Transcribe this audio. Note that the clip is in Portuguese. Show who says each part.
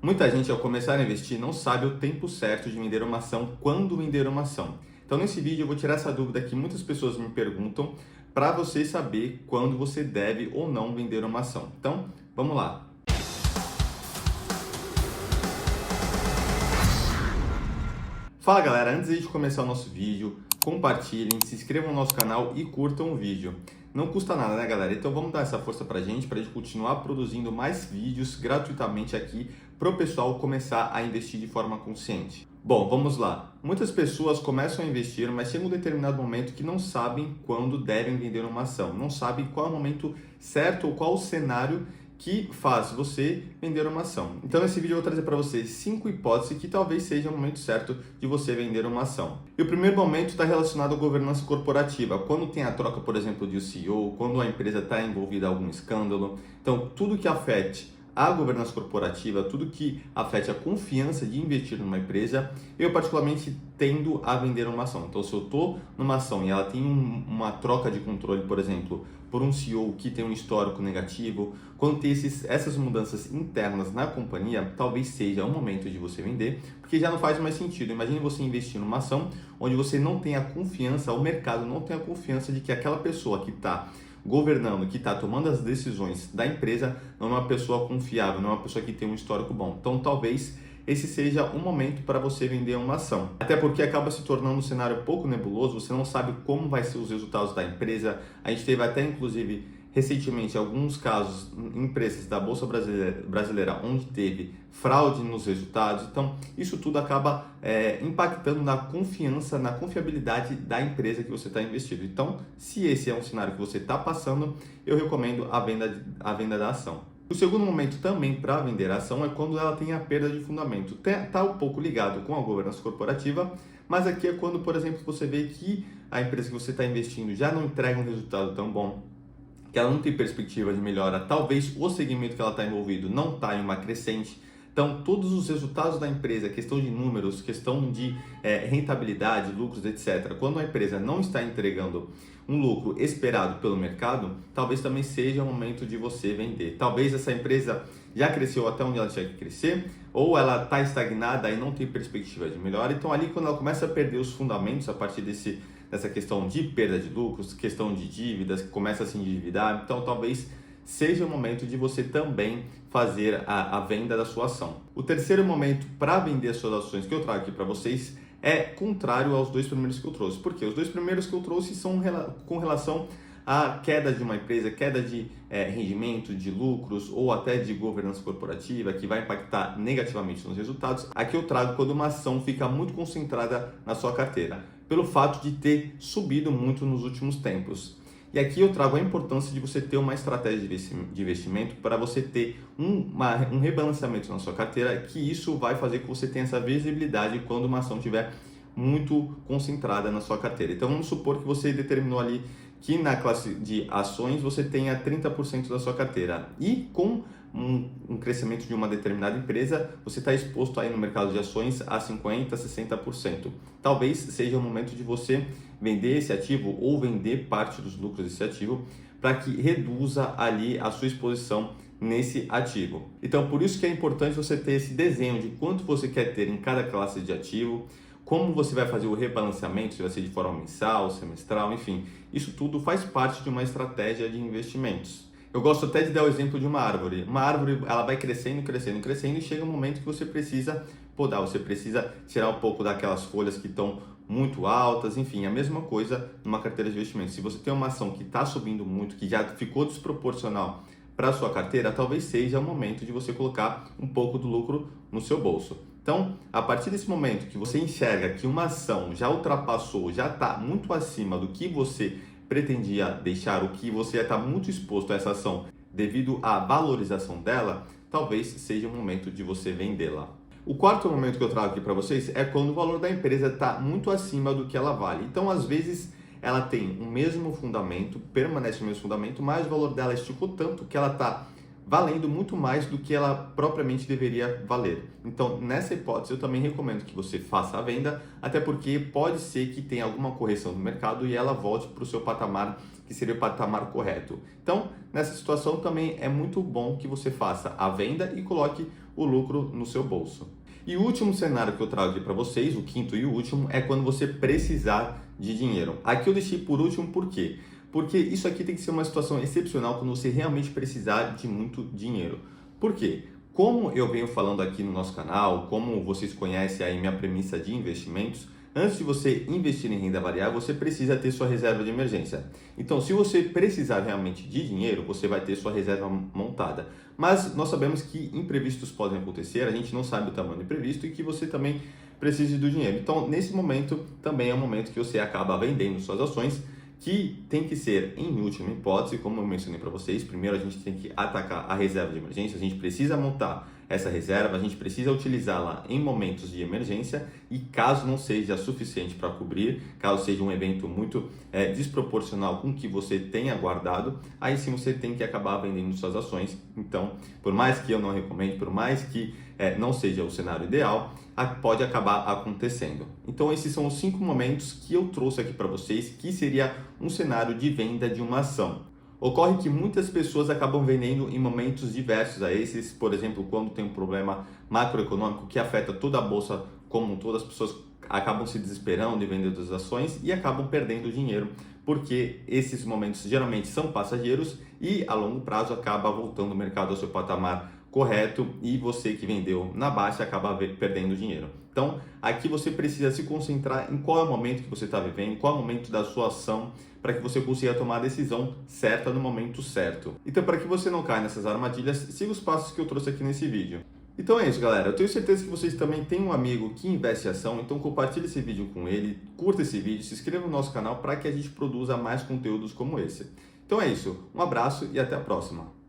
Speaker 1: Muita gente, ao começar a investir, não sabe o tempo certo de vender uma ação, quando vender uma ação. Então, nesse vídeo, eu vou tirar essa dúvida que muitas pessoas me perguntam para você saber quando você deve ou não vender uma ação. Então, vamos lá. Fala galera, antes de começar o nosso vídeo, compartilhem, se inscrevam no nosso canal e curtam o vídeo. Não custa nada, né galera? Então vamos dar essa força pra gente continuar produzindo mais vídeos gratuitamente aqui para o pessoal começar a investir de forma consciente. Bom, vamos lá. Muitas pessoas começam a investir, mas chega um determinado momento que não sabem quando devem vender uma ação, não sabem qual é o momento certo ou qual o cenário que faz você vender uma ação. Então nesse vídeo eu vou trazer para você 5 hipóteses que talvez seja o momento certo de você vender uma ação. E o primeiro momento está relacionado à governança corporativa, quando tem a troca, por exemplo, de CEO, quando a empresa está envolvida em algum escândalo. Então tudo que afete a governança corporativa, tudo que afete a confiança de investir numa empresa, eu particularmente tendo a vender uma ação. Então se eu estou numa ação e ela tem uma troca de controle, por exemplo, por um CEO que tem um histórico negativo, quando tem essas mudanças internas na companhia, talvez seja o momento de você vender, porque já não faz mais sentido. Imagine você investir numa ação onde você não tem a confiança, o mercado não tem a confiança de que aquela pessoa que está governando, que está tomando as decisões da empresa, não é uma pessoa confiável, não é uma pessoa que tem um histórico bom. Então talvez esse seja um momento para você vender uma ação. Até porque acaba se tornando um cenário pouco nebuloso, você não sabe como vai ser os resultados da empresa. A gente teve até, inclusive, recentemente alguns casos em empresas da Bolsa Brasileira onde teve fraude nos resultados. Então, isso tudo acaba impactando na confiança, na confiabilidade da empresa que você está investido. Então, se esse é um cenário que você está passando, eu recomendo a venda da ação. O segundo momento também para vender a ação é quando ela tem a perda de fundamento. Está um pouco ligado com a governança corporativa, mas aqui é quando, por exemplo, você vê que a empresa que você está investindo já não entrega um resultado tão bom, que ela não tem perspectiva de melhora, talvez o segmento que ela está envolvido não está em uma crescente. Então, todos os resultados da empresa, questão de números, questão de rentabilidade, lucros, etc. Quando a empresa não está entregando um lucro esperado pelo mercado, talvez também seja o momento de você vender. Talvez essa empresa já cresceu até onde ela tinha que crescer, ou ela está estagnada e não tem perspectiva de melhora. Então, ali quando ela começa a perder os fundamentos a partir dessa questão de perda de lucros, questão de dívidas, que começa a se endividar, então talvez seja o momento de você também fazer a venda da sua ação. O terceiro momento para vender as suas ações que eu trago aqui para vocês é contrário aos dois primeiros que eu trouxe. Porque os dois primeiros que eu trouxe são com relação à queda de uma empresa, queda de rendimento, de lucros ou até de governança corporativa que vai impactar negativamente nos resultados. Aqui eu trago quando uma ação fica muito concentrada na sua carteira, pelo fato de ter subido muito nos últimos tempos. E aqui eu trago a importância de você ter uma estratégia de investimento para você ter um rebalanceamento na sua carteira, que isso vai fazer que você tenha essa visibilidade quando uma ação estiver muito concentrada na sua carteira. Então vamos supor que você determinou ali que na classe de ações você tenha 30% da sua carteira e com um crescimento de uma determinada empresa, você está exposto aí no mercado de ações a 50%, 60%. Talvez seja o momento de você vender esse ativo ou vender parte dos lucros desse ativo para que reduza ali a sua exposição nesse ativo. Então, por isso que é importante você ter esse desenho de quanto você quer ter em cada classe de ativo, como você vai fazer o rebalanceamento, se vai ser de forma mensal, semestral, enfim. Isso tudo faz parte de uma estratégia de investimentos. Eu gosto até de dar o exemplo de uma árvore. Uma árvore, ela vai crescendo, crescendo, crescendo e chega um momento que você precisa podar, você precisa tirar um pouco daquelas folhas que estão muito altas, enfim, a mesma coisa numa carteira de investimento. Se você tem uma ação que está subindo muito, que já ficou desproporcional para a sua carteira, talvez seja o momento de você colocar um pouco do lucro no seu bolso. Então, a partir desse momento que você enxerga que uma ação já ultrapassou, já está muito acima do que você pretendia deixar, o que você está muito exposto a essa ação devido à valorização dela, talvez seja o momento de você vendê-la. O quarto momento que eu trago aqui para vocês é quando o valor da empresa está muito acima do que ela vale. Então, às vezes, ela tem o mesmo fundamento, permanece o mesmo fundamento, mas o valor dela esticou tanto que ela está valendo muito mais do que ela propriamente deveria valer. Então, nessa hipótese, eu também recomendo que você faça a venda, até porque pode ser que tenha alguma correção no mercado e ela volte para o seu patamar, que seria o patamar correto. Então, nessa situação também é muito bom que você faça a venda e coloque o lucro no seu bolso. E o último cenário que eu trago aqui para vocês, o quinto e o último, é quando você precisar de dinheiro. Aqui eu deixei por último por quê? Porque isso aqui tem que ser uma situação excepcional quando você realmente precisar de muito dinheiro. Por quê? Como eu venho falando aqui no nosso canal, como vocês conhecem aí minha premissa de investimentos, antes de você investir em renda variável, você precisa ter sua reserva de emergência. Então, se você precisar realmente de dinheiro, você vai ter sua reserva montada. Mas nós sabemos que imprevistos podem acontecer, a gente não sabe o tamanho do imprevisto e que você também precise do dinheiro. Então, nesse momento, também é o momento que você acaba vendendo suas ações, que tem que ser, em última hipótese, como eu mencionei para vocês, primeiro a gente tem que atacar a reserva de emergência, a gente precisa montar essa reserva, a gente precisa utilizá-la em momentos de emergência e caso não seja suficiente para cobrir, caso seja um evento muito desproporcional com o que você tenha guardado, aí sim você tem que acabar vendendo suas ações. Então, por mais que eu não recomende, por mais que não seja o cenário ideal, pode acabar acontecendo. Então esses são os 5 momentos que eu trouxe aqui para vocês, que seria um cenário de venda de uma ação. Ocorre que muitas pessoas acabam vendendo em momentos diversos a esses, por exemplo, quando tem um problema macroeconômico que afeta toda a bolsa como um todo, as pessoas acabam se desesperando e vendendo as ações e acabam perdendo dinheiro, porque esses momentos geralmente são passageiros e a longo prazo acaba voltando o mercado ao seu patamar correto e você que vendeu na baixa acaba perdendo dinheiro. Então, aqui você precisa se concentrar em qual é o momento que você está vivendo, qual é o momento da sua ação, para que você consiga tomar a decisão certa no momento certo. Então, para que você não caia nessas armadilhas, siga os passos que eu trouxe aqui nesse vídeo. Então é isso, galera. Eu tenho certeza que vocês também têm um amigo que investe em ação, então compartilhe esse vídeo com ele, curta esse vídeo, se inscreva no nosso canal para que a gente produza mais conteúdos como esse. Então é isso. Um abraço e até a próxima.